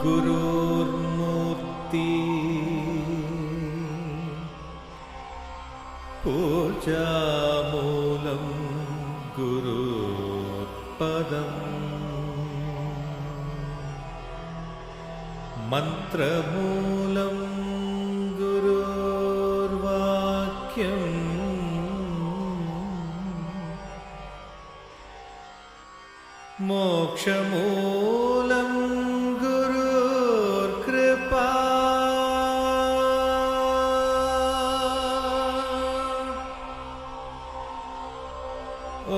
गुरुर्मूर्ति पूजामूलं गुरुपदम् मंत्रमूलं गुरुर्वाक्यम् मोक्षमूलं गुरुर्कृपा ॐ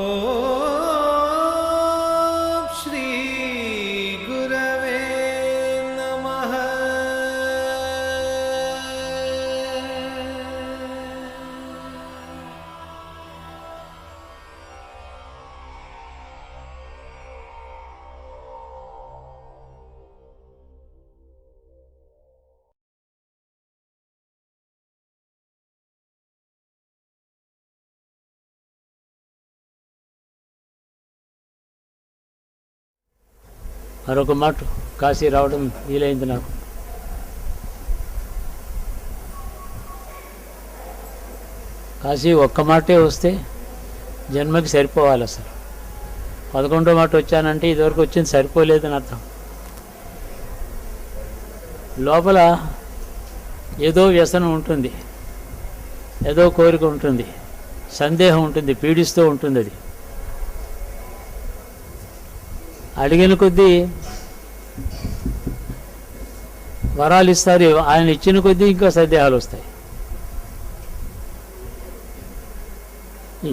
श्री गुरवे नमः। మరొక మాట కాశీ రావడం వీలైంది నాకు. కాశీ ఒక్క మాటే వస్తే జన్మకి సరిపోవాలి. అసలు 11వ మాట వచ్చానంటే ఇదివరకు వచ్చింది సరిపోలేదని అర్థం. లోపల ఏదో వ్యసనం ఉంటుంది, ఏదో కోరిక ఉంటుంది, సందేహం ఉంటుంది, పీడిస్తూ ఉంటుంది. అది అడిగిన కొద్దీ వరాలు ఇస్తారు, ఆయన ఇచ్చిన కొద్దీ ఇంకా సందేహాలు వస్తాయి.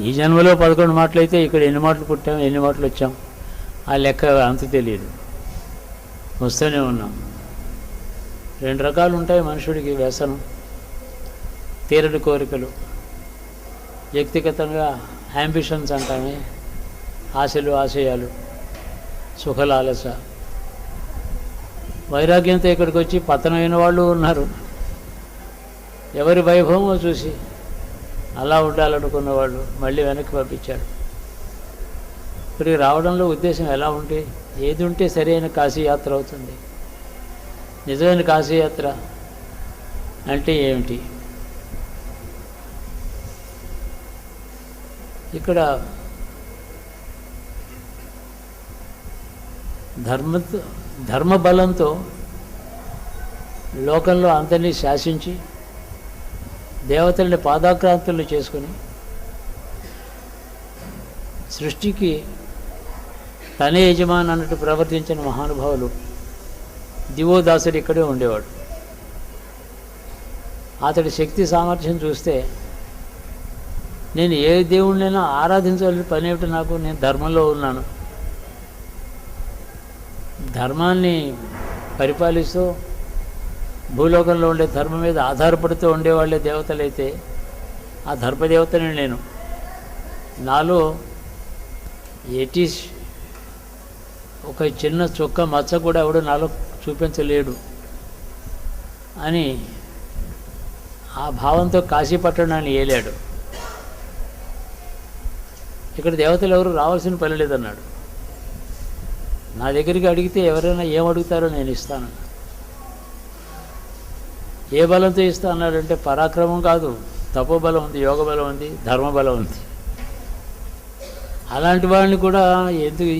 ఈ జన్మలో 11 మాటలు అయితే ఇక్కడ ఎన్ని మాటలు పుట్టాం, ఎన్ని మాటలు వచ్చాం, ఆ లెక్క అంత తెలియదు. వస్తూనే ఉన్నాం. 2 రకాలు ఉంటాయి మనుషుడికి వ్యసనం. తీరని కోరికలు, వ్యక్తిగతంగా యాంబిషన్స్ అంటామే, ఆశలు, ఆశయాలు, సుఖలాలస. వైరాగ్యంతో ఇక్కడికి వచ్చి పతనమైన వాళ్ళు ఉన్నారు. ఎవరి వైభవమో చూసి అలా ఉండాలనుకున్న వాళ్ళు మళ్ళీ వెనక్కి పంపించాడు. ఇక్కడికి రావడంలో ఉద్దేశం ఎలా ఉంటే, ఏది ఉంటే సరైన కాశీయాత్ర అవుతుంది. నిజమైన కాశీయాత్ర అంటే ఏమిటి? ఇక్కడ ధర్మబలంతో లోకంలో అందరినీ శాసించి దేవతల్ని పాదాక్రాంతులు చేసుకుని సృష్టికి తనే యజమాని అన్నట్టు ప్రవర్తించిన మహానుభావులు దివోదాసుడు ఇక్కడే ఉండేవాడు. అతడి శక్తి సామర్థ్యం చూస్తే నేను ఏ దేవుడినైనా ఆరాధించాలని పని ఏమిటి నాకు, నేను ధర్మంలో ఉన్నాను. ధర్మాన్ని పరిపాలిస్తూ భూలోకంలో ఉండే ధర్మం మీద ఆధారపడుతూ ఉండేవాళ్ళే దేవతలైతే ఆ ధర్మదేవతని నేను. నాలో ఎటీ ఒక చిన్న చుక్క మచ్చ కూడా ఎవడు నాలో చూపించలేడు అని ఆ భావంతో కాశీ పట్టణాన్ని ఏలాడు. ఇక్కడ దేవతలు ఎవరు రావాల్సిన పని లేదన్నాడు. నా దగ్గరికి అడిగితే ఎవరైనా ఏమడుగుతారో నేను ఇస్తాను. ఏ బలంతో ఇస్తా అన్నాడంటే పరాక్రమం కాదు, తపోబలం ఉంది, యోగ బలం ఉంది, ధర్మబలం ఉంది. అలాంటి వాళ్ళని కూడా ఎందుకు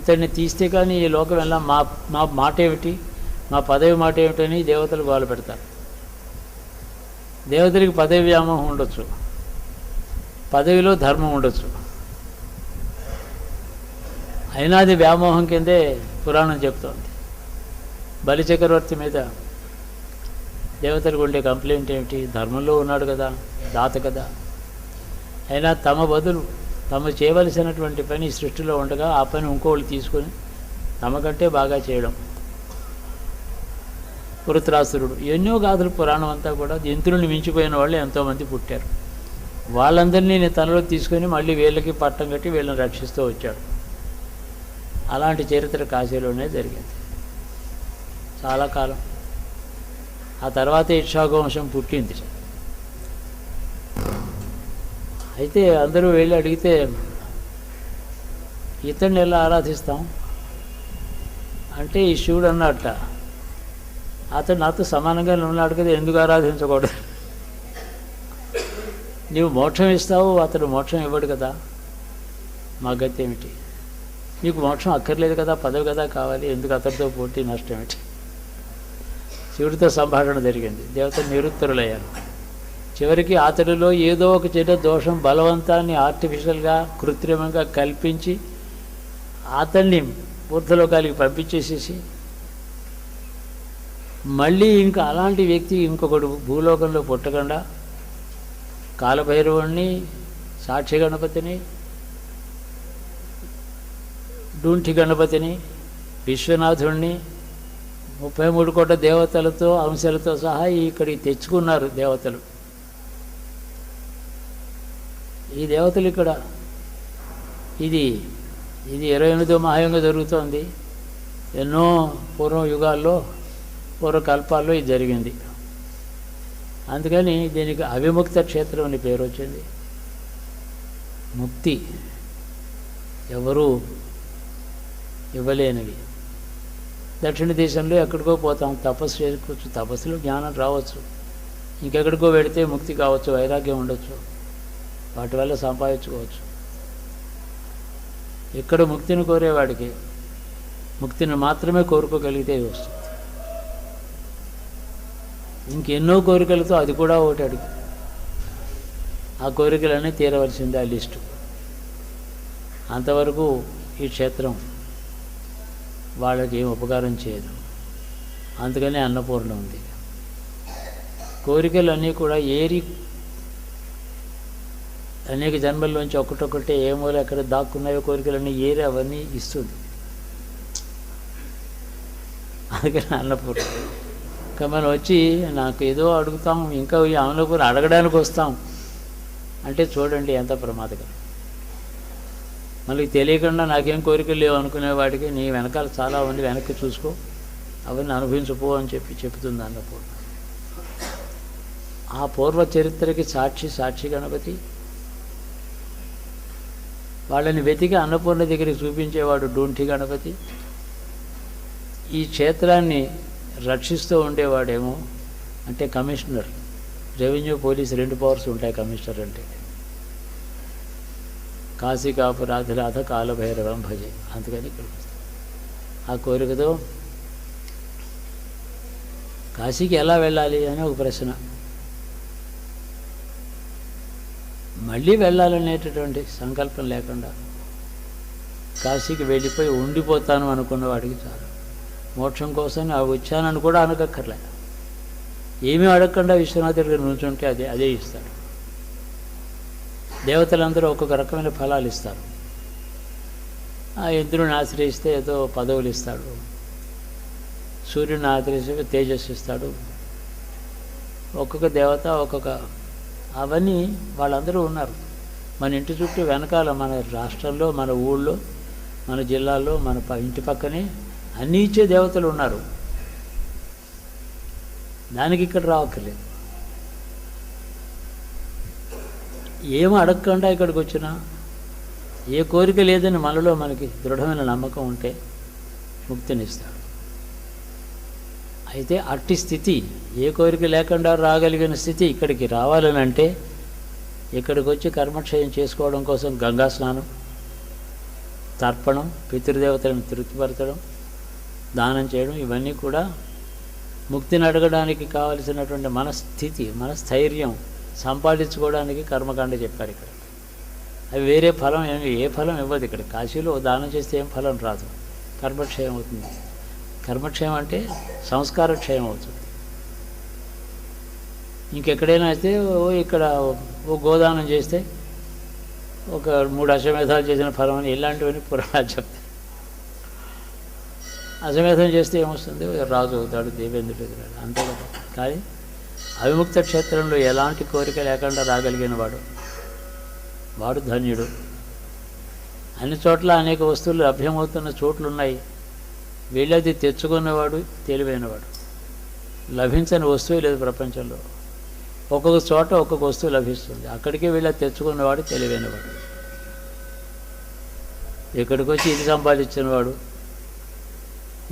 ఇతన్ని తీస్తే కానీ ఈ లోకం ఎలా, మా మాట ఏమిటి, మా పదవి మాట ఏమిటని దేవతలు గోల పెడతారు. దేవతలకి పదవి వ్యామోహం ఉండొచ్చు, పదవిలో ధర్మం ఉండొచ్చు. అయినా అది వ్యామోహం కిందే పురాణం చెప్తోంది. బలిచక్రవర్తి మీద దేవతలకు ఉండే కంప్లైంట్ ఏమిటి? ధర్మంలో ఉన్నాడు కదా, దాత కదా, అయినా తమ బదులు తమ చేయవలసినటువంటి పని సృష్టిలో ఉండగా ఆ పని ఇంకోళ్ళు తీసుకొని తమకంటే బాగా చేయడం. వృత్రాసురుడు, ఎన్నో గాథలు పురాణం అంతా కూడా ఇంద్రుని మించిపోయిన వాళ్ళు ఎంతోమంది పుట్టారు. వాళ్ళందరినీ నేను తనలో తీసుకొని మళ్ళీ వీళ్ళకి పట్టం కట్టి వీళ్ళని రక్షిస్తూ వచ్చాడు. అలాంటి చరిత్ర కాశీలోనే జరిగింది చాలా కాలం. ఆ తర్వాత ఇక్ష్వాకు వంశం పుట్టింది. అయితే అందరూ వెళ్ళి అడిగితే ఇతన్ని ఎలా ఆరాధిస్తాం అంటే ఈ శివుడు అన్నట్ట, అతడు నాతో సమానంగా ఉన్నాడు కదా, ఎందుకు ఆరాధించకూడదు? నీవు మోక్షం ఇస్తావు, అతడు మోక్షం ఇవ్వడు కదా, మా గతి ఏమిటి? నీకు మోక్షం అక్కర్లేదు కదా, పదవి కదా కావాలి, ఎందుకు అతడితో పోటీ, నష్టం ఏమిటి? శివుడితో సంభాషణ జరిగింది. దేవతలు నిరుత్తరులయ్యారు. చివరికి అతడిలో ఏదో ఒక చిన్న దోషం, బలవంతాన్ని ఆర్టిఫిషియల్గా కృత్రిమంగా కల్పించి అతన్ని ఊర్ధ్వలోకాలకి పంపించేసేసి మళ్ళీ ఇంకా అలాంటి వ్యక్తి ఇంకొకడు భూలోకంలో పుట్టకుండా కాలభైరవుణ్ణి, సాక్షి గణపతిని, డూంఠి గణపతిని, విశ్వనాథుణ్ణి 33 కోట్ల దేవతలతో అంశాలతో సహా ఇక్కడికి తెచ్చుకున్నారు దేవతలు. ఈ దేవతలు ఇక్కడ ఇది 28వ మహాయుగంగా జరుగుతోంది. ఎన్నో పూర్వకల్పాల్లో ఇది జరిగింది. అందుకని దీనికి అవిముక్త క్షేత్రం అని పేరు వచ్చింది. ముక్తి ఎవరూ ఇవ్వలేనివి. దక్షిణ దేశంలో ఎక్కడికో పోతాం, తపస్సు చేసుకోవచ్చు, తపస్సులో జ్ఞానం రావచ్చు, ఇంకెక్కడికో వెడితే ముక్తి కావచ్చు, వైరాగ్యం ఉండొచ్చు, వాటి వల్ల సంపాదించుకోవచ్చు. ఇక్కడ ముక్తిని కోరేవాడికి ముక్తిని మాత్రమే కోరుకోగలిగితే వస్తుంది. ఇంకెన్నో కోరికలతో అది కూడా ఒకటి అడిగి ఆ కోరికలన్నీ తీరవలసిందే, ఆ లిస్టు. అంతవరకు ఈ క్షేత్రం వాళ్ళకి ఏం ఉపకారం చేయదు. అందుకనే అన్నపూర్ణ ఉంది. కోరికలన్నీ కూడా ఏరి అనేక జన్మల్లోంచి ఒక్కటొక్కటే ఏమో ఎక్కడ దాక్కున్నాయో కోరికలన్నీ ఏరి అవన్నీ ఇస్తుంది. అందుకని అన్నపూర్ణ. ఇంకా మనం వచ్చి నాకు ఏదో అడుగుతాం, ఇంకా ఈ అన్నపూర్ణ అడగడానికి వస్తాం అంటే చూడండి ఎంత ప్రమాదకరం. మనకి తెలియకుండా నాకేం కోరికలు లేవు అనుకునేవాడికి నీ వెనకాల చాలా ఉంది, వెనక్కి చూసుకో, అవన్నీ అనుభవించుకో అని చెప్తుంది అన్నపూర్ణ. ఆ పూర్వ చరిత్రకి సాక్షి గణపతి. వాళ్ళని వెతికి అన్నపూర్ణ దగ్గరికి చూపించేవాడు డూంఠి గణపతి. ఈ క్షేత్రాన్ని రక్షిస్తూ ఉండేవాడేమో అంటే కమిషనర్. రెవెన్యూ, పోలీస్ 2 పవర్స్ ఉంటాయి కమిషనర్ అంటే. కాశీకాపురాధిరాధ కాలభైరవం భజే. అందుకని ఇక్కడ ఆ కోరికతో కాశీకి ఎలా వెళ్ళాలి అని ఒక ప్రశ్న. మళ్ళీ వెళ్ళాలనేటటువంటి సంకల్పం లేకుండా కాశీకి వెళ్ళిపోయి ఉండిపోతాను అనుకున్న వాడికి చాలు. మోక్షం కోసం వచ్చానని కూడా అనగక్కర్లే. ఏమీ అడగకుండా విశ్వనాథుడికి నుంచుంటే అదే ఇస్తాడు. దేవతలందరూ ఒక్కొక్క రకమైన ఫలాలు ఇస్తారు. ఆ ఇంద్రుని ఆశ్రయిస్తే ఏదో పదవులు ఇస్తాడు, సూర్యుని ఆశ్రయిస్తే తేజస్సు ఇస్తాడు. ఒక్కొక్క దేవత అవన్నీ వాళ్ళందరూ ఉన్నారు. మన ఇంటి చుట్టూ వెనకాల, మన రాష్ట్రంలో, మన ఊళ్ళో, మన జిల్లాల్లో, మన ఇంటి పక్కనే అన్నీ ఇచ్చే దేవతలు ఉన్నారు. దానికి ఇక్కడ రావక్కర్లేదు. ఏమి అడగకుండా ఇక్కడికి వచ్చినా, ఏ కోరిక లేదని మనలో మనకి దృఢమైన నమ్మకం ఉంటే ముక్తినిస్తాడు. అయితే అట్టి స్థితి, ఏ కోరిక లేకుండా రాగలిగిన స్థితి ఇక్కడికి రావాలని అంటే ఇక్కడికి వచ్చి కర్మక్షయం చేసుకోవడం కోసం గంగా స్నానం, తర్పణం, పితృదేవతలను తృప్తిపరచడం, దానం చేయడం, ఇవన్నీ కూడా ముక్తిని అడగడానికి కావలసినటువంటి మనస్థితి, మనస్థైర్యం సంపాదించుకోవడానికి కర్మకాండ చెప్పారు ఇక్కడ. అవి వేరే ఫలం ఏ ఫలం ఇవ్వదు. ఇక్కడ కాశీలో దానం చేస్తే ఏం ఫలం రాదు, కర్మక్షయం అవుతుంది. కర్మక్షయం అంటే సంస్కార క్షయం అవుతుంది. ఇంకెక్కడైనా అయితే ఇక్కడ గోదానం చేస్తే ఒక 3 అశ్వమేధాలు చేసిన ఫలం అని ఇలాంటివన్నీ పురాణాలు చెప్తాయి. అశ్వమేధం చేస్తే ఏమొస్తుంది? రాజు అవుతాడు, దేవేంద్రుడు ఎదురాడు, అంతే కదా. కానీ అవిముక్త క్షేత్రంలో ఎలాంటి కోరిక లేకుండా రాగలిగిన వాడు ధన్యుడు. అన్ని చోట్ల అనేక వస్తువులు లభ్యమవుతున్న చోట్లున్నాయి. వీళ్ళది తెచ్చుకున్నవాడు తెలివైనవాడు. లభించని వస్తువు లేదు ప్రపంచంలో. ఒక్కొక్క చోట ఒక్కొక్క వస్తువు లభిస్తుంది. అక్కడికే వీళ్ళ తెచ్చుకున్నవాడు తెలివైనవాడు. ఇక్కడికి వచ్చి ఇది సంపాదించినవాడు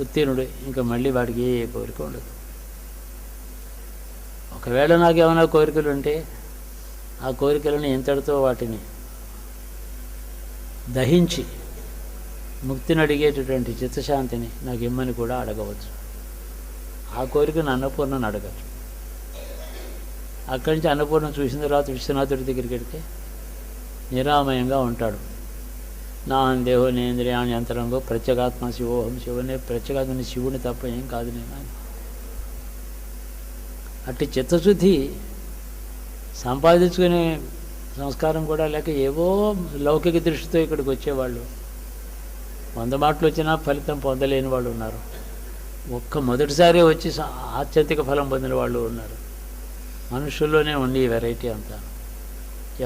ఉత్తీర్ణుడు. ఇంకా మళ్ళీ వాడికి ఏ కోరిక ఉండదు. ఒకవేళ నాకు ఏమైనా కోరికలు ఉంటే ఆ కోరికలను ఇంతటితో వాటిని దహించి ముక్తిని అడిగేటటువంటి చిత్తశాంతిని నాకు ఇమ్మని కూడా అడగవచ్చు. ఆ కోరికను అన్నపూర్ణను అడగచ్చు. అక్కడి నుంచి అన్నపూర్ణ చూసిన తర్వాత విశ్వనాథుడి దగ్గరికి వెళ్తే నిరామయంగా ఉంటాడు. నా దేహో నేంద్రియాణి అంతరంగో ప్రత్యేగాత్మ శివోహం శివునే ప్రత్యేగాత్మని శివుని తప్ప ఏం కాదు నేను అని. అట్టి చిత్తశుద్ధి సంపాదించుకునే సంస్కారం కూడా లేక ఏవో లౌకిక దృష్టితో ఇక్కడికి వచ్చేవాళ్ళు 100 మాటలు వచ్చినా ఫలితం పొందలేని వాళ్ళు ఉన్నారు. మొదటిసారి వచ్చి ఆత్యంతిక ఫలం పొందిన వాళ్ళు ఉన్నారు. మనుషుల్లోనే ఉంది ఈ వెరైటీ అంతా.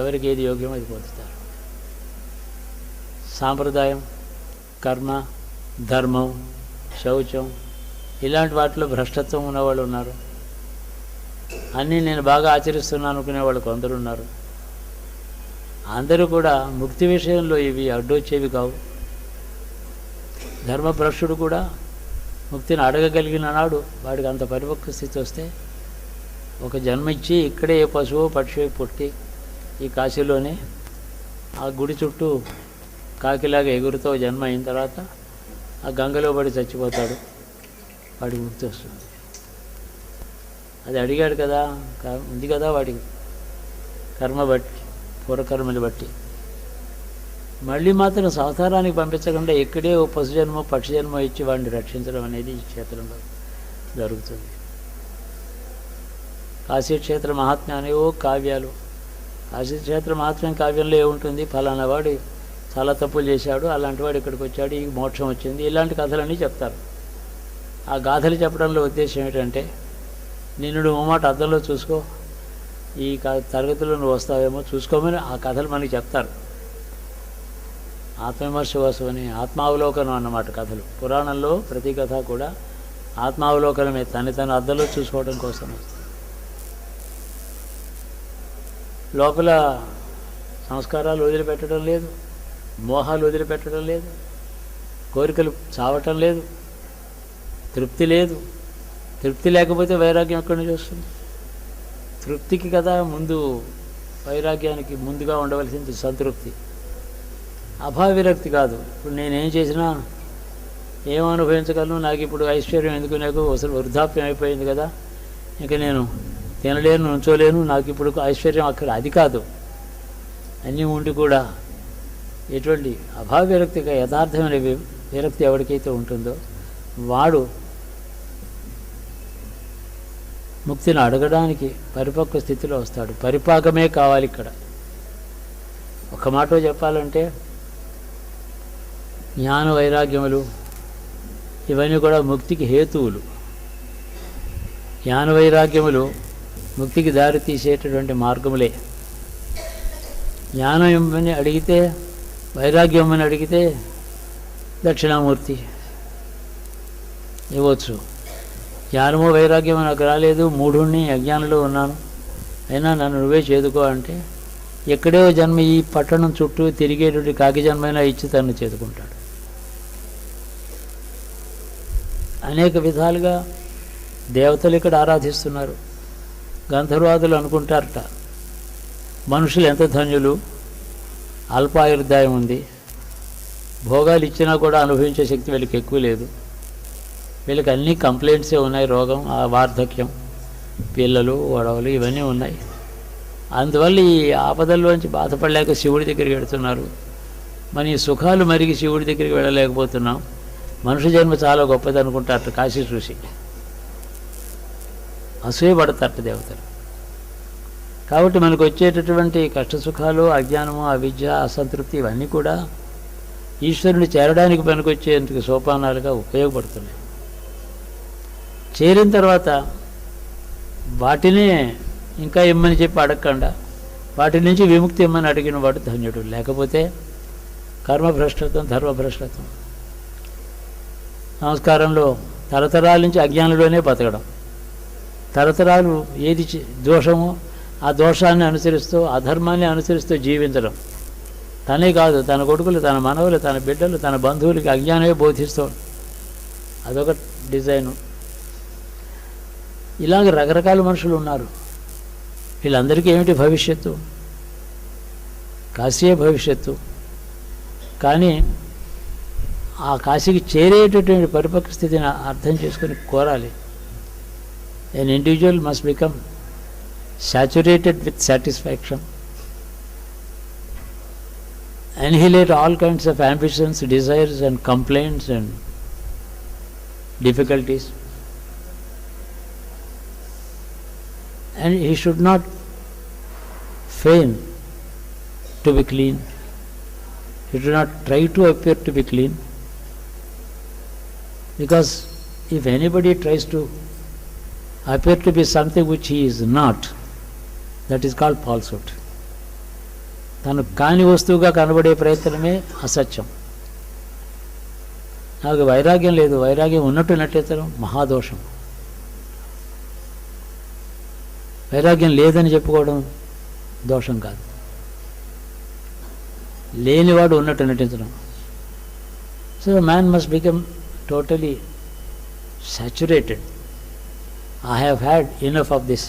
ఎవరికి ఏది యోగ్యమో అది పొందుతారు. సాంప్రదాయం, కర్మ, ధర్మం, శౌచం ఇలాంటి వాటిలో భ్రష్టత్వం ఉన్నవాళ్ళు ఉన్నారు. అన్నీ నేను బాగా ఆచరిస్తున్నాను అనుకునేవాళ్ళు కొందరు ఉన్నారు. అందరూ కూడా ముక్తి విషయంలో ఇవి అడ్డొచ్చేవి కావు. ధర్మభ్రష్టుడు కూడా ముక్తిని అడగగలిగిన నాడు వాడికి అంత పరిపక్వ స్థితి వస్తే ఒక జన్మ ఇచ్చి ఇక్కడే ఏ పశువు పక్షి పుట్టి ఈ కాశీలోనే ఆ గుడి చుట్టూ కాకిలాగా ఎగురుతో జన్మ అయిన తర్వాత ఆ గంగలో పడి చచ్చిపోతాడు. వాడికి ముక్తి వస్తుంది. అది అడిగాడు కదా, ఉంది కదా వాడికి కర్మ బట్టి, పూర్వకర్మని బట్టి. మళ్ళీ మాత్రం సంసారానికి పంపించకుండా ఇక్కడే ఓ పశు జన్మ పక్షి జన్మ ఇచ్చి వాడిని రక్షించడం అనేది ఈ క్షేత్రంలో జరుగుతుంది. కాశీక్షేత్ర మహాత్మ్యం అనేవో కావ్యాలు. కాశీక్షేత్ర మహాత్మ్యం కావ్యంలో ఏముంటుంది? ఫలానా వాడు చాలా తప్పులు చేశాడు, అలాంటి వాడు ఇక్కడికి వచ్చాడు, ఈ మోక్షం వచ్చింది, ఇలాంటి కథలన్నీ చెప్తారు. ఆ గాథలు చెప్పడంలో ఉద్దేశం ఏంటంటే నిన్ను నువ్వు మాట అద్దంలో చూసుకో, ఈ తరగతిలో నువ్వు వస్తావేమో చూసుకోమని ఆ కథలు మనకి చెప్తారు. ఆత్మవిమర్శ కోసమని, ఆత్మావలోకనం అన్నమాట కథలు. పురాణంలో ప్రతి కథ కూడా ఆత్మావలోకనమే, తన అద్దంలో చూసుకోవడం కోసం. లోపల సంస్కారాలు వదిలిపెట్టడం లేదు, మోహాలు వదిలిపెట్టడం లేదు, కోరికలు చావటం లేదు, తృప్తి లేదు. తృప్తి లేకపోతే వైరాగ్యం ఎక్కడి నుంచి వస్తుంది? తృప్తికి కదా ముందు, వైరాగ్యానికి ముందుగా ఉండవలసింది సంతృప్తి, అభావిరక్తి కాదు. ఇప్పుడు నేనేం చేసినా ఏం అనుభవించగలను, నాకు ఇప్పుడు ఐశ్వర్యం ఎందుకు, నాకు అసలు వృద్ధాప్యం అయిపోయింది కదా, ఇంకా నేను తినలేను, ఉంచోలేను, నాకు ఇప్పుడు ఐశ్వర్యం అక్కడ, అది కాదు. అన్నీ ఉండి కూడా ఎటువంటి అభావిరక్తిగా యథార్థమైన విరక్తి ఎవరికైతే ఉంటుందో వాడు ముక్తిని అడగడానికి పరిపక్వ స్థితిలో వస్తాడు. పరిపాకమే కావాలి ఇక్కడ. ఒక మాట చెప్పాలంటే జ్ఞాన వైరాగ్యములు ఇవన్నీ కూడా ముక్తికి హేతువులు. జ్ఞాన వైరాగ్యములు ముక్తికి దారి తీసేటటువంటి మార్గములే. జ్ఞానం ఇమ్మని అడిగితే, వైరాగ్యం అని అడిగితే దక్షిణామూర్తి ఇవ్వచ్చు. జ్ఞానమో వైరాగ్యమో నాకు రాలేదు, మూఢుణ్ణి, అజ్ఞానంలో ఉన్నాను, అయినా నన్ను నువ్వే చేదుకో అంటే ఎక్కడో జన్మ ఈ పట్టణం చుట్టూ తిరిగేటువంటి కాకి జన్మైనా ఇచ్చి తను చేదుకుంటాడు. అనేక విధాలుగా దేవతలు ఇక్కడ ఆరాధిస్తున్నారు. గంధర్వాదులు అనుకుంటారట మనుషులు ఎంత ధన్యులు, అల్పాయుర్దాయం ఉంది, భోగాలు ఇచ్చినా కూడా అనుభవించే శక్తి వీళ్ళకి ఎక్కువ లేదు, వీళ్ళకి అన్ని కంప్లైంట్సే ఉన్నాయి, రోగం, వార్ధక్యం, పిల్లలు, గొడవలు ఇవన్నీ ఉన్నాయి. అందువల్ల ఈ ఆపదల్లోంచి బాధపడలేక శివుడి దగ్గరికి వెళుతున్నారు. మన ఈ సుఖాలు మరిగి శివుడి దగ్గరికి వెళ్ళలేకపోతున్నాం. మనుషు జన్మ చాలా గొప్పది అనుకుంటారట కాశీ చూసి. అసూయపడతారట దేవతలు. కాబట్టి మనకు వచ్చేటటువంటి కష్టసుఖాలు, అజ్ఞానము, అవిద్య, అసంతృప్తి ఇవన్నీ కూడా ఈశ్వరుని చేరడానికి పనికొచ్చేందుకు సోపానాలుగా ఉపయోగపడుతున్నాయి. చేరిన తర్వాత వాటినే ఇంకా ఇమ్మని చెప్పి అడగకుండా వాటి నుంచి విముక్తి ఇమ్మని అడిగిన వాడు ధన్యుడు. లేకపోతే కర్మభ్రష్టత్వం, ధర్మభ్రష్టత్వం, సంస్కారంలో తరతరాల నుంచి అజ్ఞానంలోనే బతకడం, తరతరాలు ఏది దోషమో ఆ దోషాన్ని అనుసరిస్తూ, అధర్మాన్ని అనుసరిస్తూ జీవించడం. తనే కాదు, తన కొడుకులు, తన మనవలు, తన బిడ్డలు, తన బంధువులకి అజ్ఞానమే బోధిస్తూ, అదొక డిజైను. ఇలాగ రకరకాల మనుషులు ఉన్నారు. వీళ్ళందరికీ ఏమిటి భవిష్యత్తు? కాశీయే భవిష్యత్తు. కానీ ఆ కాశీకి చేరేటటువంటి పరిపక్వ స్థితిని అర్థం చేసుకొని కోరాలి. An individual must become saturated with satisfaction, annihilate all kinds of ambitions, desires and complaints and difficulties, and he should not feign to be clean. He should not try to appear to be clean, because if anybody tries to appear to be something which he is not, that is called falsehood. తను కాని వస్తువుగా కనబడే ప్రయత్నమే అసత్యం. నాకు వైరాగ్యం లేదు, వైరాగ్యం ఉన్నట్టు నటించడం మహాదోషం. వైరాగ్యం లేదని చెప్పుకోవడం దోషం కాదు, లేనివాడు ఉన్నట్టు నటించడం. So man must become totally saturated. I have had enough of this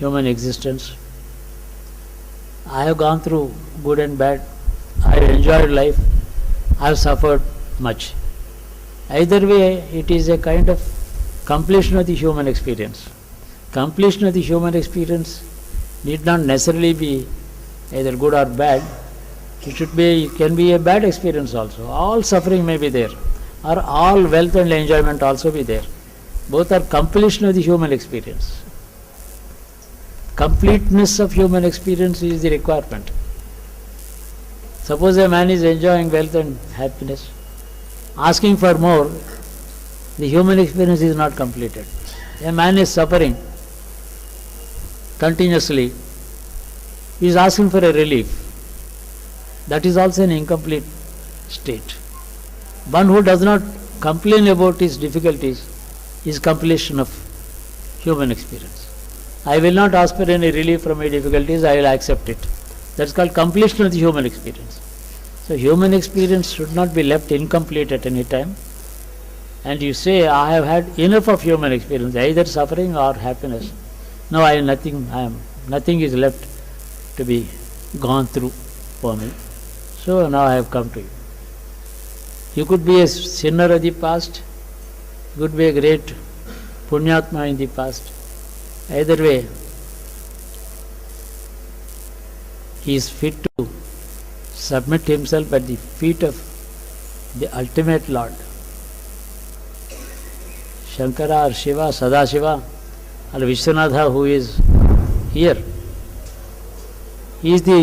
human existence. I have gone through good and bad. I have enjoyed life. I have suffered much. Either way, it is a kind of completion of the human experience. Completion of the human experience need not necessarily be either good or bad. It can be a bad experience also. All suffering may be there, or all wealth and enjoyment also be there. Both are completion of the human experience. Completeness of human experience is the requirement. Suppose a man is enjoying wealth and happiness, asking for more, the human experience is not completed. A man is suffering continuously, he is asking for a relief. That is also an incomplete state. One who does not complain about his difficulties is completion of human experience. I will not ask for any relief from my difficulties, I will accept it. That's called completion of the human experience. So human experience should not be left incomplete at any time. And you say, I have had enough of human experience, either suffering or happiness. No, nothing is left to be gone through for me. So now I have come to you. You could be a sinner of the past, you could be a great punyatma in the past. Either way, he is fit to submit himself at the feet of the ultimate Lord. Shankara or Shiva, Sadashiva or Vishwanatha, who is here, he is the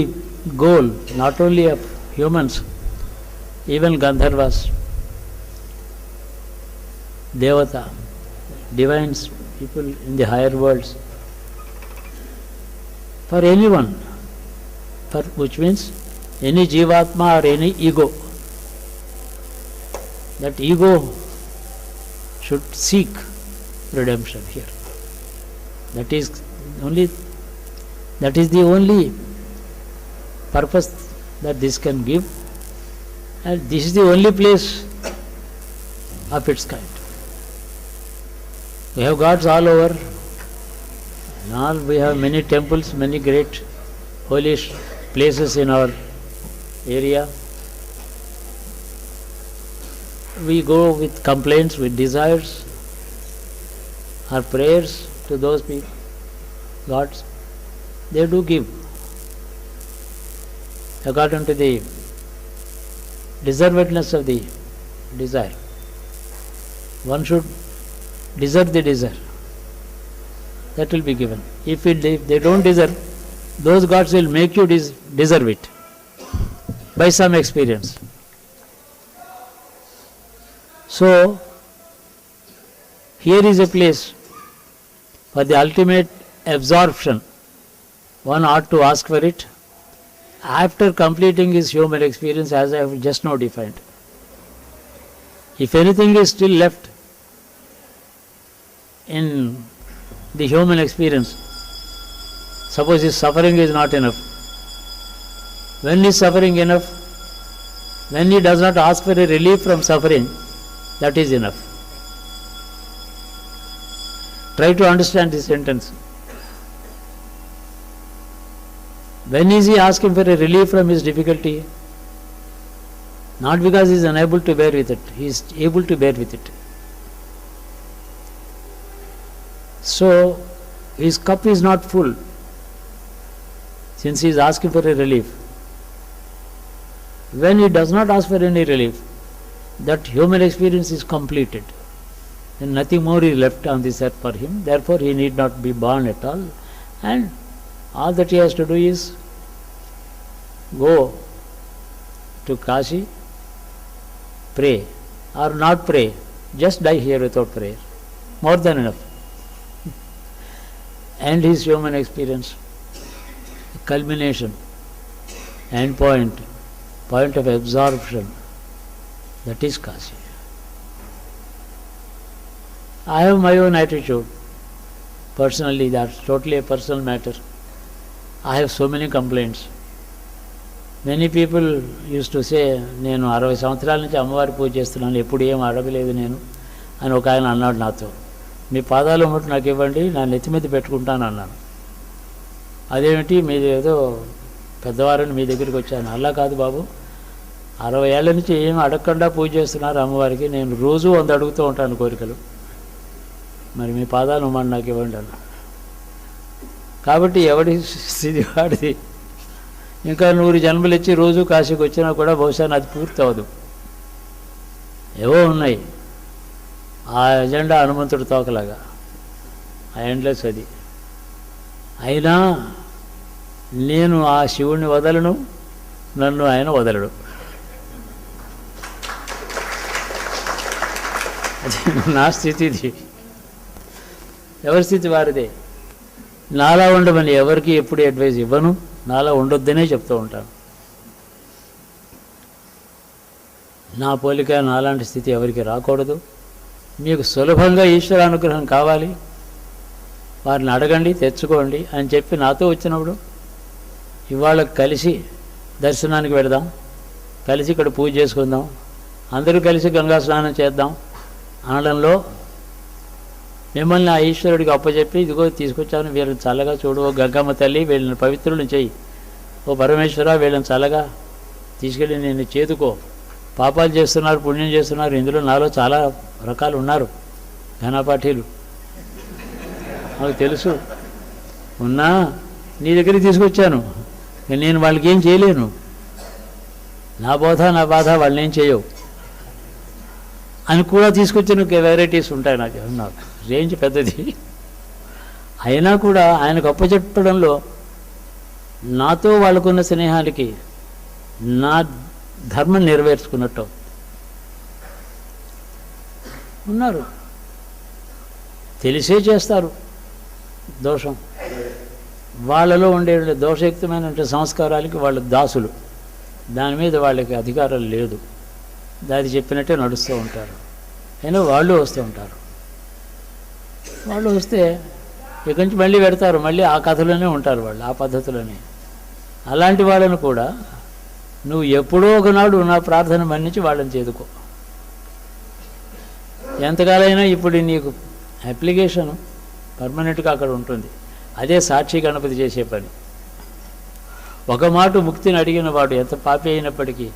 goal not only of humans, even Gandharvas, Devata, divines, people in the higher worlds, for anyone, which means any Jivatma or any ego. That ego should seek redemption here. That is the only purpose that this can give, and this is the only place of its kind. We have gods all over. Now we have many temples, many great holy places in our area. We go with complaints, with desires, our prayers to those people, gods. They do give according to the deservedness of the desire. One should deserve the desire. That will be given. If they don't deserve, those gods will make you deserve it by some experience. So, here is a place for the ultimate absorption. One ought to ask for it after completing his human experience, as I have just now defined. If anything is still left in the human experience, suppose his suffering is not enough. When is suffering enough? When he does not ask for a relief from suffering, that is enough. Try to understand this sentence. When is he asking for a relief from his difficulty? Not because he is unable to bear with it, he is able to bear with it. So, his cup is not full, since he is asking for a relief. When he does not ask for any relief, that human experience is completed. And nothing more is left on this earth for him. Therefore, he need not be born at all. And all that he has to do is go to Kashi, pray, or not pray, just die here without prayer. More than enough. And his human experience, culmination, end point, point of absorption, that is Kashi. I have my own attitude. Personally, that's totally a personal matter. I have so many complaints. Many people used to say, నేను 60 సంవత్సరాల నుంచి అమ్మవారి పూజ చేస్తున్నాను, ఎప్పుడు ఏం అడగలేదు నేను అని ఒక ఆయన అన్నాడు నాతో. మీ పాదాలు ముట్టు నాకు ఇవ్వండి, నా నెత్తి మీద పెట్టుకుంటాను అన్నాను. అదేమిటి, మీది ఏదో పెద్దవారని మీ దగ్గరికి వచ్చాను. అలా కాదు బాబు, 60 ఏళ్ల నుంచి ఏం అడగకుండా పూజ చేస్తున్నారు అమ్మవారికి, నేను రోజు 100 అడుగుతూ ఉంటాను కోరికలు, మరి మీ పాదాలు ఉమ్మడి నాకు ఇవ్వండి అన్న. కాబట్టి ఎవడి స్థితి వాడిది. ఇంకా 100 జన్మలు ఇచ్చి రోజు కాశీకి వచ్చినా కూడా బహుశా అది పూర్తి అవ్వదు. ఏవో ఉన్నాయి. ఆ ఎజెండా హనుమంతుడు తోకలాగా, ఆ ఎండ్లెస్ అది. అయినా నేను ఆ శివుణ్ణి వదలను, నన్ను ఆయన వదలడు. అది నా స్థితి. ఇది ఎవరి స్థితి వారిదే. నాలా ఉండమని ఎవరికి ఎప్పుడు అడ్వైజ్ ఇవ్వను, నాలా ఉండొద్దనే చెప్తూ ఉంటాను. నా పోలిక నాలాంటి స్థితి ఎవరికి రాకూడదు. మీకు సులభంగా ఈశ్వర అనుగ్రహం కావాలి, వారిని అడగండి, తెచ్చుకోండి అని చెప్పి నాతో వచ్చినప్పుడు, ఇవాళ కలిసి దర్శనానికి వెళదాం, కలిసి ఇక్కడ పూజ చేసుకుందాం, అందరూ కలిసి గంగా స్నానం చేద్దాం అనడంలో మిమ్మల్ని ఆ ఈశ్వరుడికి అప్పచెప్పి, ఇదిగో తీసుకొచ్చాను, వీళ్ళని చల్లగా చూడు, ఓ గంగమ్మ తల్లి వీళ్ళని పవిత్రులను చెయ్యి, ఓ పరమేశ్వర వీళ్ళని చల్లగా తీసుకెళ్ళి నేను చేతుకో, పాపాలు చేస్తున్నారు, పుణ్యం చేస్తున్నారు, ఇందులో నాలో చాలా రకాలు ఉన్నారు, ఘనపాఠీలు నాకు తెలుసు, ఉన్నా నీ దగ్గరికి తీసుకొచ్చాను, నేను వాళ్ళకి ఏం చేయలేను, నా బోధ నా బాధ వాళ్ళని ఏం చేయవు అని కూడా తీసుకొచ్చిన వెరైటీస్ ఉంటాయి. నాకు రేంజ్ పెద్దది. అయినా కూడా ఆయనకు అప్పచెప్పడంలో నాతో వాళ్ళకున్న స్నేహానికి నా ధర్మం నెరవేర్చుకున్నట్టు ఉన్నారు. తెలిసే చేస్తారు దోషం. వాళ్ళలో ఉండే దోషయుక్తమైన సంస్కారాలకి వాళ్ళు దాసులు, దాని మీద వాళ్ళకి అధికారం లేదు. దాది చెప్పినట్టే నడుస్తూ ఉంటారు. అయినా వాళ్ళు వస్తూ ఉంటారు. వాళ్ళు వస్తే ఇక్కడి నుంచి మళ్ళీ పెడతారు, మళ్ళీ ఆ కథలోనే ఉంటారు వాళ్ళు, ఆ పద్ధతిలోనే. అలాంటి వాళ్ళను కూడా నువ్వు ఎప్పుడో ఒకనాడు నా ప్రార్థన మన్నించి వాళ్ళని చేదుకో. ఎంతకాలైనా ఇప్పుడు నీకు అప్లికేషన్ పర్మనెంట్గా అక్కడ ఉంటుంది. అదే సాక్షి గణపతి చేసే పని. ఒక మాట ముక్తిని అడిగిన వాడు ఎంత పాపి అయినప్పటికీ,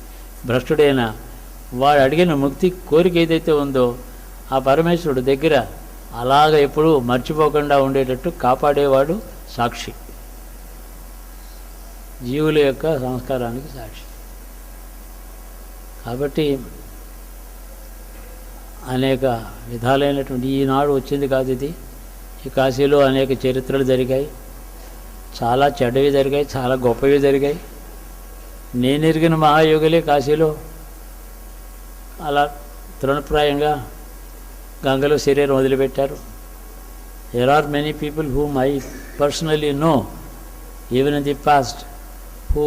భ్రష్టుడైనా, వాడు అడిగిన ముక్తి కోరిక ఏదైతే ఉందో ఆ పరమేశ్వరుడు దగ్గర అలాగ ఎప్పుడూ మర్చిపోకుండా ఉండేటట్టు కాపాడేవాడు సాక్షి, జీవుల యొక్క సంస్కారానికి సాక్షి. కాబట్టి అనేక విధాలైనటువంటి, ఈనాడు వచ్చింది కాదు ఇది, ఈ కాశీలో అనేక చరిత్రలు జరిగాయి, చాలా చెడ్డవి జరిగాయి, చాలా గొప్పవి జరిగాయి. నేను ఎరిగిన మహాయోగులే కాశీలో అలా తృణప్రాయంగా గంగలో శరీరం వదిలిపెట్టారు. There are many people whom I personally know, even in the past, who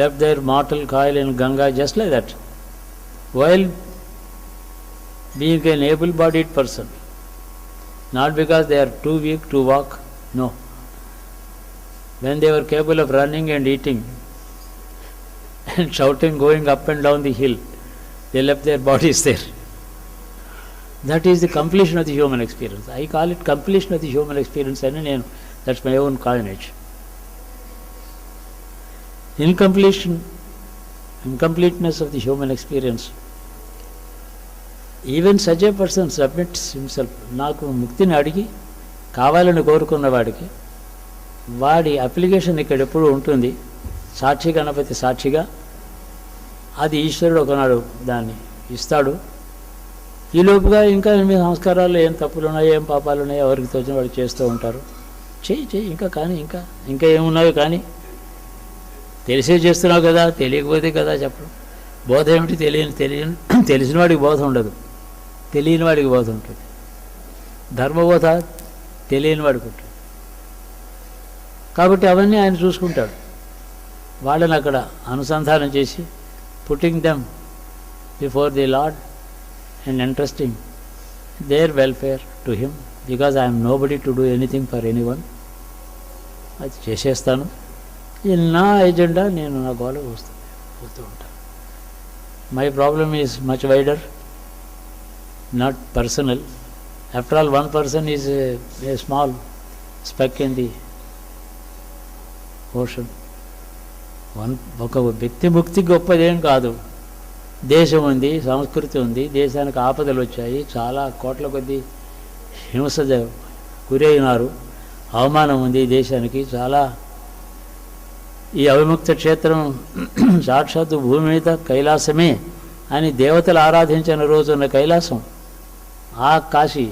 left their mortal coil in Ganga just like that, while being an able-bodied person, not because they are too weak to walk, no. When they were capable of running and eating and shouting, going up and down the hill, they left their bodies there. That is the completion of the human experience. I call it completion of the human experience అని నేను, that's my own coinage. incompleteness of the human experience. Even such a person submits himself. నాకు ముక్తిని అడిగి కావాలని కోరుకున్న వాడికి వాడి application ఇక్కడ ఎప్పుడు ఉంటుంది. సాక్షి గణపతి సాక్షిగా అది ఈశ్వరుడు ఒకనాడు దాన్ని ఇస్తాడు. ఈలోపుగా ఇంకా మీ సంస్కారాలు ఏం తప్పులు ఉన్నాయో ఏం పాపాలు ఉన్నాయో ఎవరికి తోచిన వాడు చేస్తూ ఉంటారు. చెయ్యి ఇంకా కానీ ఇంకా ఏమున్నాయో కానీ తెలిసే చేస్తున్నావు కదా, తెలియకపోతే కదా చెప్పడం. బోధ ఏమిటి? తెలిసిన వాడికి బోధ ఉండదు, తెలియని వాడికి బోధ ఉంటుంది. ధర్మబోధ తెలియని వాడికి ఉంటుంది. కాబట్టి అవన్నీ ఆయన చూసుకుంటాడు. వాళ్ళని అక్కడ అనుసంధానం చేసి putting them before the Lord and entrusting their welfare to him, because I'm nobody to do anything for anyone. అది చేసేస్తాను, ఇది నా ఎజెండా, నేను నా గోల పోతూ ఉంటాను. My problem is much wider, not personal. After all one person is a small spec in the ocean. ఒక వ్యక్తి ముక్తి గొప్పదేం కాదు. దేశం ఉంది, సంస్కృతి ఉంది, దేశానికి ఆపదలు వచ్చాయి, చాలా కోట్ల కొద్దీ హింస గురైనారు, అవమానం ఉంది దేశానికి చాలా. ఈ అవిముక్త క్షేత్రం సాక్షాత్తు భూమి మీద కైలాసమే అని దేవతలు ఆరాధించిన రోజున్న కైలాసం. ఆ కాశీ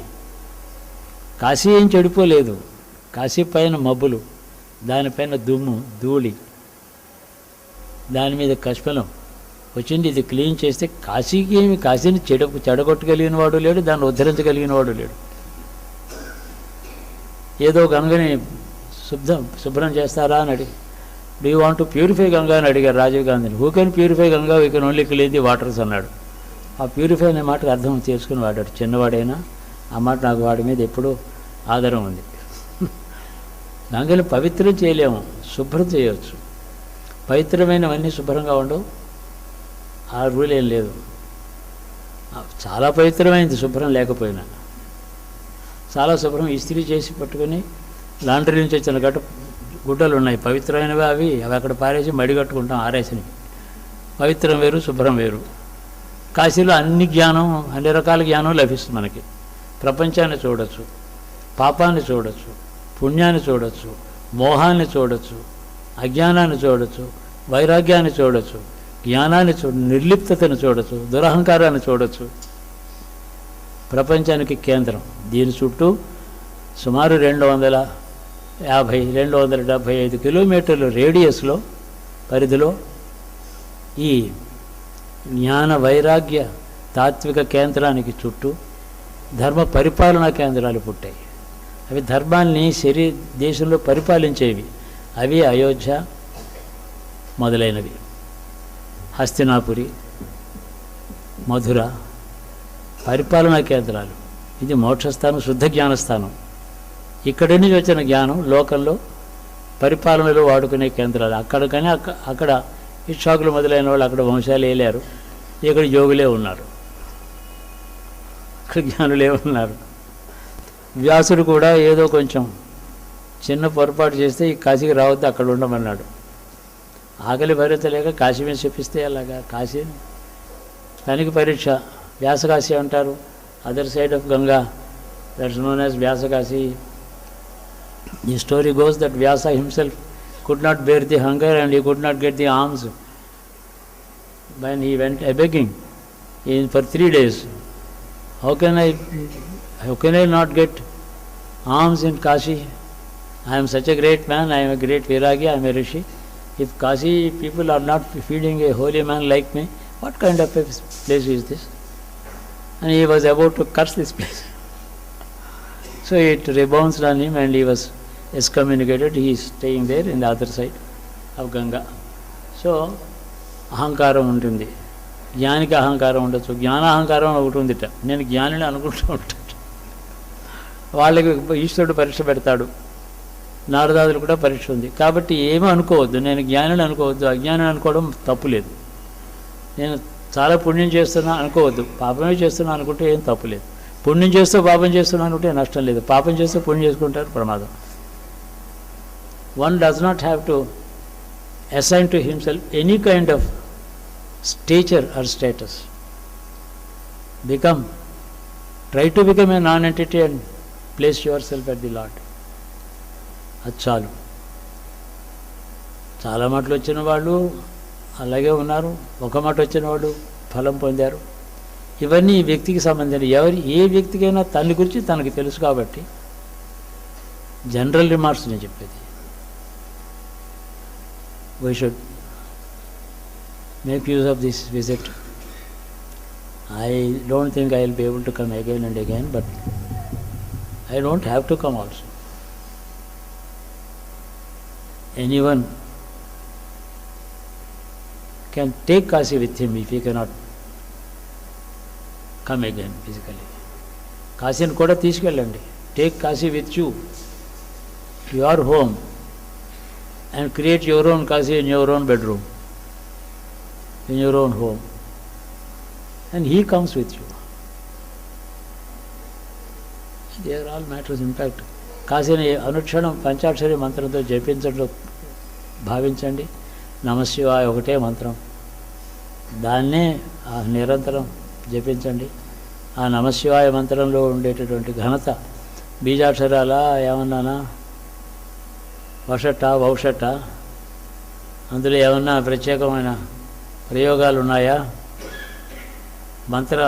ఏం చెడిపోలేదు. కాశీ పైన మబ్బులు, దానిపైన దుమ్ము ధూళి, దాని మీద కష్పలం వచ్చింది. ఇది క్లీన్ చేస్తే కాశీని చెడగొట్టగలిగిన వాడు లేడు, దాన్ని ఉద్ధరించగలిగిన వాడు లేడు. ఏదో గంగని శుభ్రం చేస్తారా అని అడిగి, do you want to purify Ganga అని అడిగారు రాజీవ్ గాంధీని. Who can purify Ganga, we can only clean the waters అన్నాడు. ఆ ప్యూరిఫై అనే మాటకు అర్థం తెలుసుకుని వాడాడు. చిన్నవాడైనా ఆ మాట నాకు వాడి మీద ఎప్పుడూ ఆధారం ఉంది. గంగని పవిత్రం చేయలేము, శుభ్రం చేయవచ్చు. పవిత్రమైనవన్నీ శుభ్రంగా ఉండవు, ఆ రూల్ ఏం లేదు. చాలా పవిత్రమైనది శుభ్రం లేకపోయినా. చాలా శుభ్రం ఇస్త్రీ చేసి పట్టుకొని లాండ్రీ నుంచి వచ్చిన గుడ్డలు ఉన్నాయి పవిత్రమైనవి, అవి అక్కడ పారేసి మడి కట్టుకుంటాం ఆరేసినవి. పవిత్రం వేరు, శుభ్రం వేరు. కాశీలో అన్ని రకాల జ్ఞానం లభిస్తుంది మనకి. ప్రపంచాన్ని చూడొచ్చు, పాపాన్ని చూడొచ్చు, పుణ్యాన్ని చూడొచ్చు, మోహాన్ని చూడొచ్చు, అజ్ఞానాన్ని చూడొచ్చు, వైరాగ్యాన్ని చూడొచ్చు, జ్ఞానాన్ని నిర్లిప్తతను చూడొచ్చు, దురహంకారాన్ని చూడొచ్చు. ప్రపంచానికి కేంద్రం. దీని చుట్టూ సుమారు 275 కిలోమీటర్ల రేడియస్లో పరిధిలో ఈ జ్ఞాన వైరాగ్య తాత్విక కేంద్రానికి చుట్టూ ధర్మ పరిపాలనా కేంద్రాలు పుట్టాయి. అవి ధర్మాన్ని దేశంలో పరిపాలించేవి. అవి అయోధ్య మొదలైనవి, హస్తినాపురి, మధుర పరిపాలనా కేంద్రాలు. ఇది మోక్షస్థానం, శుద్ధ జ్ఞానస్థానం. ఇక్కడి నుంచి వచ్చిన జ్ఞానం లోకంలో పరిపాలనలో వాడుకునే కేంద్రాలు. అక్కడ ఇక్షాకులు మొదలైన వాళ్ళు అక్కడ వంశాలు వేయలేరు. ఇక్కడ యోగులే ఉన్నారు, అక్కడ జ్ఞానులే ఉన్నారు. వ్యాసుడు కూడా ఏదో కొంచెం చిన్న పొరపాటు చేస్తే ఈ కాశీకి రావద్దు, అక్కడ ఉండమన్నాడు. ఆకలి భరించలేక కాశీ మీద చెప్పిస్తే అలాగా కాశీ తనకి పరీక్ష. వ్యాసకాశీ అంటారు, other side of Ganga, that's known as Vyasakashi. The story goes that Vyasa himself could not bear the hunger and he could not get the alms when he went begging for 3 days. How can I not get alms in Kashi? I am such a great man, I am a great Viragi, I am a Rishi. If Kashi people are not feeding a holy man like me, what kind of a place is this? And he was about to curse this place. So it rebounded on him and he was excommunicated. He is staying there in the other side of Ganga. So అహంకారం ఉంటుంది, జ్ఞానికి అహంకారం ఉండొచ్చు. జ్ఞానాహంకారం ఒకటి ఉందిట. నేను జ్ఞానిని అనుకుంటూ ఉంటాను. వాళ్ళకి ఈశ్వరుడు పరీక్ష పెడతాడు, నారదాదులు కూడా పరీక్ష ఉంది. కాబట్టి ఏమీ అనుకోవద్దు, నేను జ్ఞానిని అనుకోవద్దు. అజ్ఞానిని అనుకోవడం తప్పులేదు. నేను చాలా పుణ్యం చేస్తున్నా అనుకోవద్దు, పాపమే చేస్తున్నా అనుకుంటే ఏం తప్పులేదు. పుణ్యం చేస్తూ పాపం చేస్తున్నాను అంటే నష్టం లేదు, పాపం చేస్తూ పుణ్యం చేసుకుంటారు ప్రమాదం. One does not have to assign to himself any kind of stature or status. Try to become a non-entity and place yourself at the Lord. అది చాలు. చాలా మాటలు వచ్చిన వాళ్ళు అలాగే ఉన్నారు, ఒక మాట వచ్చిన వాళ్ళు ఫలం పొందారు. ఇవన్నీ ఈ వ్యక్తికి సంబంధించిన ఏ వ్యక్తికైనా తన గురించి తనకు తెలుసు కాబట్టి జనరల్ రిమార్క్స్ నేను చెప్పేది. We should make use of this visit. I don't think I will be able to come again and again, but I don't have to come also. Anyone can take Kasi with him if he cannot come again physically. Kasini kuda తీసుకెళ్ళండి. Take Kasi with you, your home, and create your own Kasi in your own bedroom, in your own home, and he comes with you. They are all matters. In fact, Kasini అనుక్షణం పంచాక్షరి మంత్రంతో జపించడం భావించండి. నమశివాయ ఒకటే మంత్రం, దాన్నే నిరంతరం జపించండి. ఆ నమశివాయ మంత్రంలో ఉండేటటువంటి ఘనత బీజాక్షరాల ఏమన్నానా, వషట వౌషట, అందులో ఏమన్నా ప్రత్యేకమైన ప్రయోగాలు ఉన్నాయా, మంత్ర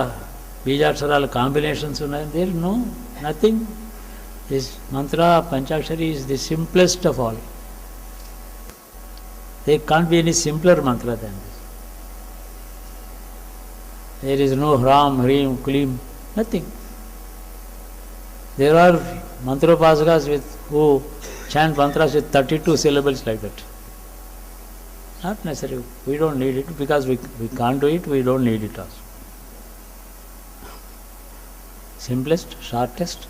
బీజాక్షరాల కాంబినేషన్స్ ఉన్నాయా? There no, nothing. This mantra Panchakshari is the simplest of all. They can't be any simpler mantra than this. There is no hram hreem kleem, nothing. There are mantropasakas with who chant mantras with 32 syllables like that. Not necessary. We don't need it because we can't do it. We don't need it also. Simplest, shortest,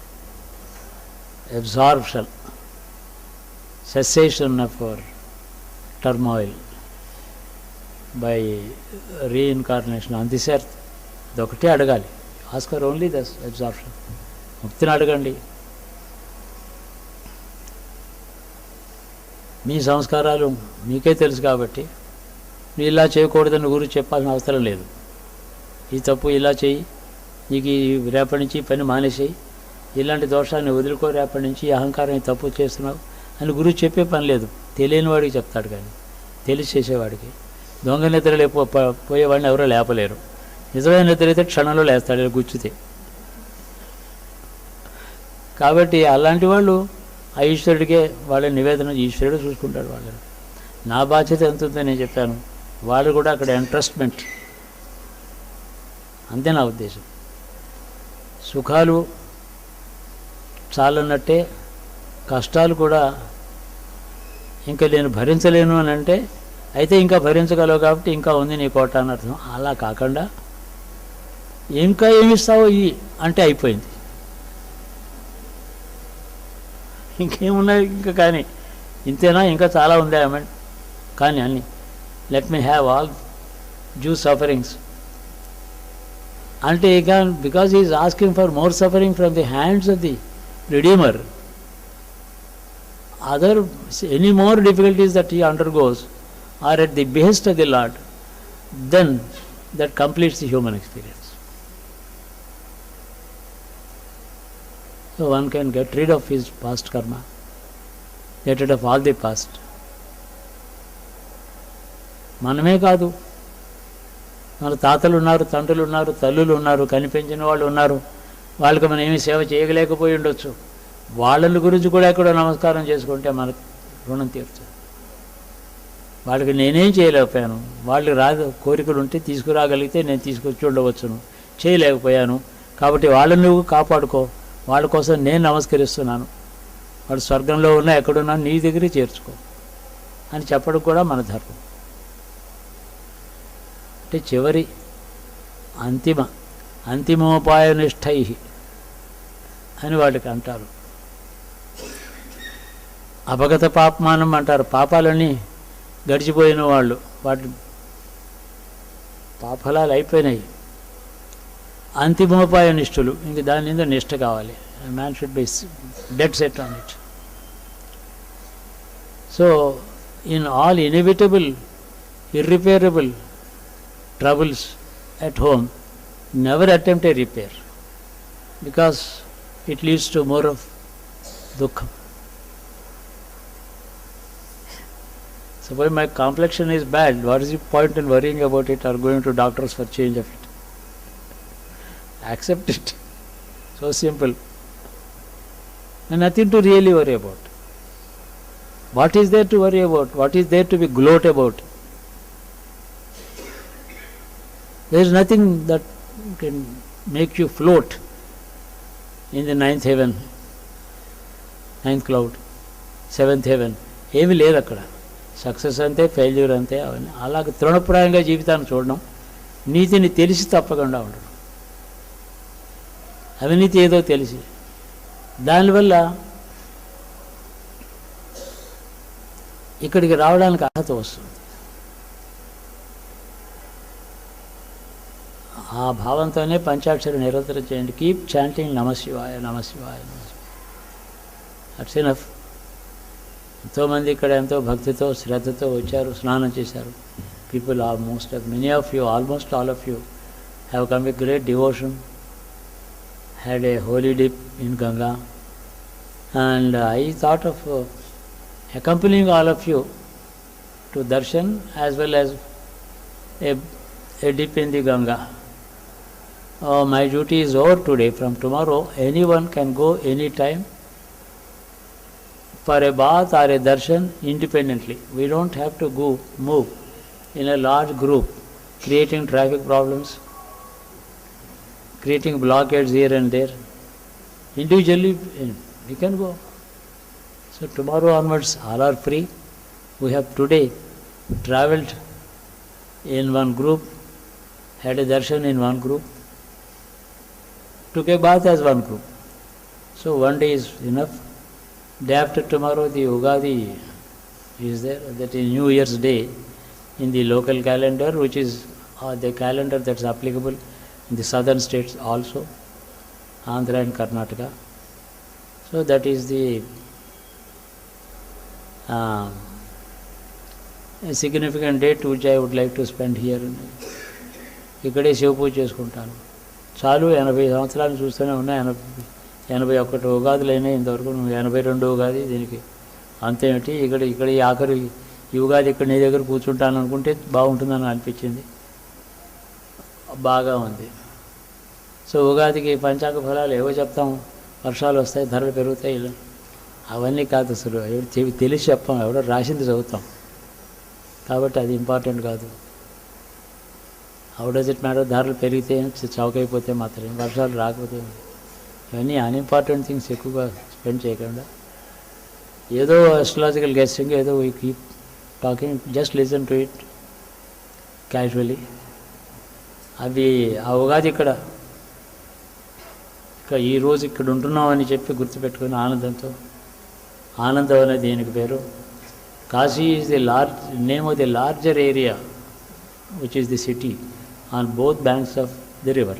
absorption, cessation of our turmoil by reincarnation on this earth. అదొకటే అడగాలి. Ask for only this absorption. ముక్తిని అడగండి. మీ సంస్కారాలు మీకే తెలుసు కాబట్టి నువ్వు ఇలా చేయకూడదని గురించి చెప్పాల్సిన అవసరం లేదు. ఈ తప్పు ఇలా చేయి, నీకు రేపటి నుంచి పని మానేసేయి, ఇలాంటి దోషాన్ని వదులుకో, రేపటి నుంచి అహంకారం తప్పు చేస్తున్నావు అని గురువు చెప్పే పని లేదు. తెలియని వాడికి చెప్తాడు, కానీ తెలిసి చేసేవాడికి. దొంగ నిద్ర పోయేవాడిని ఎవరో లేపలేరు. నిజమైన నిద్ర అయితే క్షణంలో లేస్తాడు గుచ్చితే. కాబట్టి అలాంటి వాళ్ళు ఆ ఈశ్వరుడికే వాళ్ళ నివేదన, ఈశ్వరుడు చూసుకుంటాడు వాళ్ళని. నా బాధ్యత ఎంత ఉందో నేను చెప్పాను, వాళ్ళు కూడా అక్కడ ఎంట్రస్ట్మెంట్, అంతే నా ఉద్దేశం. సుఖాలు చాలన్నట్టే కష్టాలు కూడా ఇంకా నేను భరించలేను అని అంటే, అయితే ఇంకా భరించగలవు కాబట్టి ఇంకా ఉంది నీ కోట అని అర్థం. అలా కాకుండా ఇంకా ఏమిస్తావో అంటే అయిపోయింది, ఇంకేమున్నాయి ఇంకా, కానీ ఇంతేనా, ఇంకా చాలా ఉంది ఆమె, కానీ అన్నీ let me have all due sufferings అంటే ఇక because he is asking for more suffering from the hands of the redeemer. Other any more difficulties that he undergoes are at the behest of the Lord, then that completes the human experience. So one can get rid of his past karma, get rid of all the past. మనమే కాదు, మన తాతలు ఉన్నారు, తండ్రులు ఉన్నారు, తల్లులు ఉన్నారు, కనిపించిన వాళ్ళు ఉన్నారు, వాళ్ళకి మనం ఏమీ సేవ చేయలేకపోయి ఉండొచ్చు. వాళ్ళ గురించి కూడా ఎక్కడో నమస్కారం చేసుకుంటే మనకు రుణం తీర్చు. వాళ్ళకి నేనేం చేయలేకపోయాను, వాళ్ళు కోరికలు ఉంటే తీసుకురాగలిగితే నేను తీసుకొచ్చి ఉండవచ్చును, చేయలేకపోయాను, కాబట్టి వాళ్ళని నువ్వు కాపాడుకో, వాళ్ళ కోసం నేను నమస్కరిస్తున్నాను, వాడు స్వర్గంలో ఉన్నా ఎక్కడున్నా నీ దగ్గరే చేర్చుకో అని చెప్పడం కూడా మన ధర్మం. అంటే చివరి అంతిమోపాయనిష్టై అని వాళ్ళకి అంటారు. అపగత పాపమానం అంటారు. పాపాలన్నీ గడిచిపోయిన వాళ్ళు, వాటి పాపఫలాలు అయిపోయినాయి, అంతిమోపాయ నిష్ఠులు, ఇంక దాని మీద నిష్ఠ కావాలి. Man should be dead set on it. So in all inevitable, irreparable troubles at home, never attempt a repair, because it leads to more of dukkha. Suppose my complexion is bad, what is the point in worrying about it or going to doctors for change of it? Accept it. So simple. And nothing to really worry about. What is there to worry about? What is there to be gloat about? There is nothing that can make you float in the ninth heaven, ninth cloud, seventh heaven. ఏమీ లేదు అక్కడ. Success అంతే, failure అంతే. అవన్నీ అలాగే తృణప్రాయంగా జీవితాన్ని చూడడం, నీతిని తెలిసి తప్పకుండా ఉండడం. అవినీతి ఏదో తెలిసి, దానివల్ల ఇక్కడికి రావడానికి అర్హత వస్తుంది. ఆ భావంతోనే పంచాక్షరి నిరంతరం చేయండి. కీప్ చాంటింగ్ నమశివాయ నమశివాయ నమశివాయ. That's enough. ఎంతోమంది ఇక్కడ ఎంతో భక్తితో శ్రద్ధతో వచ్చారు, స్నానం చేశారు. People almost, many of you, almost all of you have come with great devotion, had a Holi dip in Ganga, and I thought of accompanying all of you to darshan as well as a dip in the Ganga. My duty is over today. From tomorrow anyone can go anytime for a bath or a darshan independently. We don't have to move in a large group, creating traffic problems, creating blockades here and there. Individually we can go. So tomorrow onwards all are free. We have today travelled in one group, had a darshan in one group, took a bath as one group. So one day is enough. Day after tomorrow the Ugadi is there, that is New Year's Day in the local calendar, which is the calendar that's applicable in the southern states also, Andhra and Karnataka. So that is the a significant date which I would like to spend here. ఇక్కడే శివ పూజ చేసుకుంటాను. చాలు 80 సంవత్సరాలు చూస్తూనే ఉన్నాయి. 81 ఉగాదులైనా ఇంతవరకు 82 ఉగాది. దీనికి అంతేమిటి, ఇక్కడ ఈ ఆఖరి ఈ ఉగాది ఇక్కడ నీ దగ్గర కూర్చుంటాను అనుకుంటే బాగుంటుందని అనిపించింది. బాగా ఉంది. సో ఉగాదికి పంచాంగ ఫలాలు ఏవో చెప్తాం, వర్షాలు వస్తాయి, ధరలు పెరుగుతాయి, ఇలా అవన్నీ కాదు. అసలు ఎవరు తెలిసి చెప్పాం, ఎవడో రాసింది చదువుతాం. కాబట్టి అది ఇంపార్టెంట్ కాదు. How does it matter? ధరలు పెరిగితే చౌకైపోతే మాత్రమే, వర్షాలు రాకపోతే, ఇవన్నీ అన్ఇంపార్టెంట్ థింగ్స్ ఎక్కువగా స్పెండ్ చేయకుండా ఏదో అస్ట్రాలజికల్ గెస్సింగ్, ఏదో we keep talking, just listen to it casually. అవి ఆ ఉగాది ఇక్కడ ఈరోజు ఇక్కడ ఉంటున్నామని చెప్పి గుర్తుపెట్టుకుని ఆనందంతో, ఆనందం అనేది దీనికి పేరు. Kashi is the name of the larger area which is the city on both banks of the river.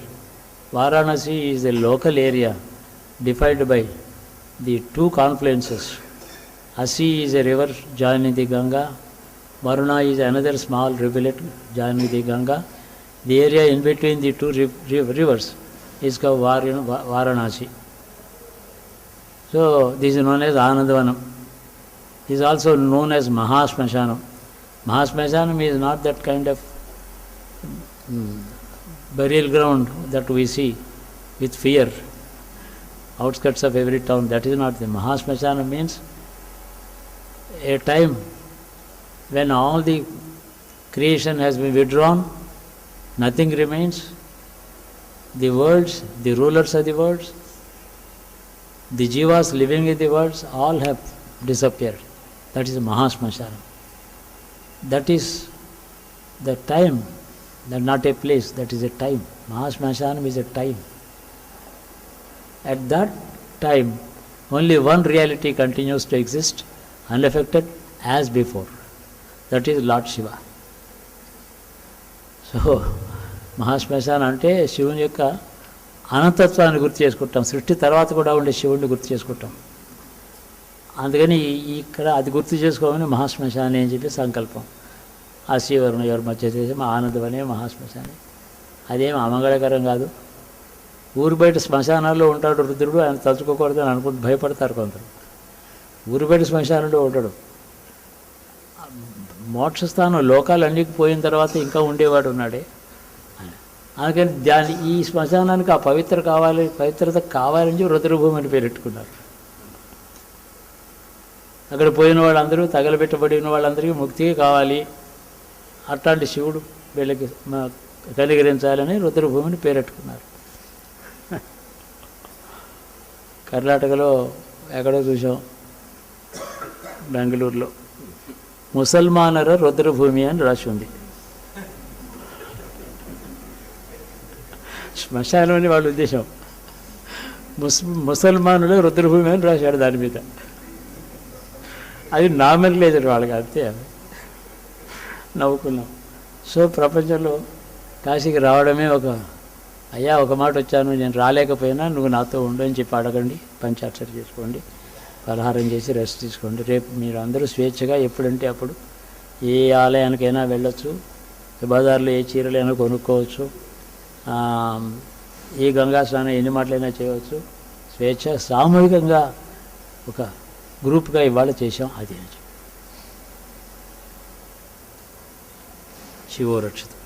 Varanasi is a local area defined by the two confluences. Asi is a river joining the Ganga. Varuna is another small rivulet joining the Ganga. The area in between the two rivers is called Varanasi. So this is known as Anandavanam. This is also known as Mahasmashanam. Mahasmashanam is not that kind of burial ground that we see with fear outskirts of every town. That is not the Mahasmashanam. Means a time when all the creation has been withdrawn, nothing remains. The worlds, the rulers of the worlds, the jivas living in the worlds, all have disappeared. That is Mahasmashanam. That is the time, that not a place, that is a time. Mahasmashanam is a time. At that time, only one reality continues to exist, unaffected as before. That is Lord Shiva. So, Mahasmashanam ante శివుని యొక్క అనంతత్వాన్ని గుర్తు చేసుకుంటాం, సృష్టి తర్వాత కూడా ఉండే శివుడిని గుర్తు చేసుకుంటాం. అందుకని ఇక్కడ అది గుర్తు చేసుకోమని మహాశ్మశాని అని చెప్పి సంకల్పం. ఆ శ్రీవరుణ ఎవరి మధ్య చేసి మా ఆనందమనే మహాశ్మశాని. అదేం అమంగళకరం కాదు. ఊరు బయట శ్మశానాల్లో ఉంటాడు రుద్రుడు, ఆయన తలుచుకోకూడదని అనుకుంటూ భయపడతారు కొందరు. ఊరు బయట శ్మశానంలో ఉంటాడు. మోక్షస్థానం లోకాలన్నీ పోయిన తర్వాత ఇంకా ఉండేవాడు ఉన్నాడే. అందుకని ఈ శ్మశానానికి ఆ పవిత్రత కావాలని చెప్పి రుద్రభూమి అని పేరెట్టుకున్నారు. అక్కడ పోయిన వాళ్ళందరూ, తగలబెట్టబడిన వాళ్ళందరికీ ముక్తి కావాలి, అట్లాంటి శివుడు వీళ్ళకి కలిగరించాలని రుద్రభూమిని పేరెట్టుకున్నారు. కర్ణాటకలో ఎక్కడో చూసాం, బెంగళూరులో ముసల్మానర రుద్రభూమి అని రాసి ఉంది. శ్మశానం అని వాళ్ళ ఉద్దేశం. ముసల్మానుల రుద్రభూమి అని రాశాడు దాని మీద. అది నామినలైజర్ వాళ్ళకి, అంతే. నవ్వుకున్నాం. సో ప్రపంచంలో కాశీకి రావడమే అయ్యా ఒక మాట వచ్చాను, నేను రాలేకపోయినా నువ్వు నాతో ఉండు అని చెప్పి అడగండి, పంచాక్షరి చేసుకోండి, పలహారం చేసి రెస్ట్ తీసుకోండి. రేపు మీరు అందరూ స్వేచ్ఛగా ఎప్పుడంటే అప్పుడు ఏ ఆలయానికైనా వెళ్ళొచ్చు, బజార్లో ఏ చీరలైనా కొనుక్కోవచ్చు, ఏ గంగా స్నానం ఎన్ని మాటలైనా చేయవచ్చు. స్వేచ్ఛ సామూహికంగా ఒక గ్రూప్గా ఇవాళ చేసాం. అది శివో రక్షితం.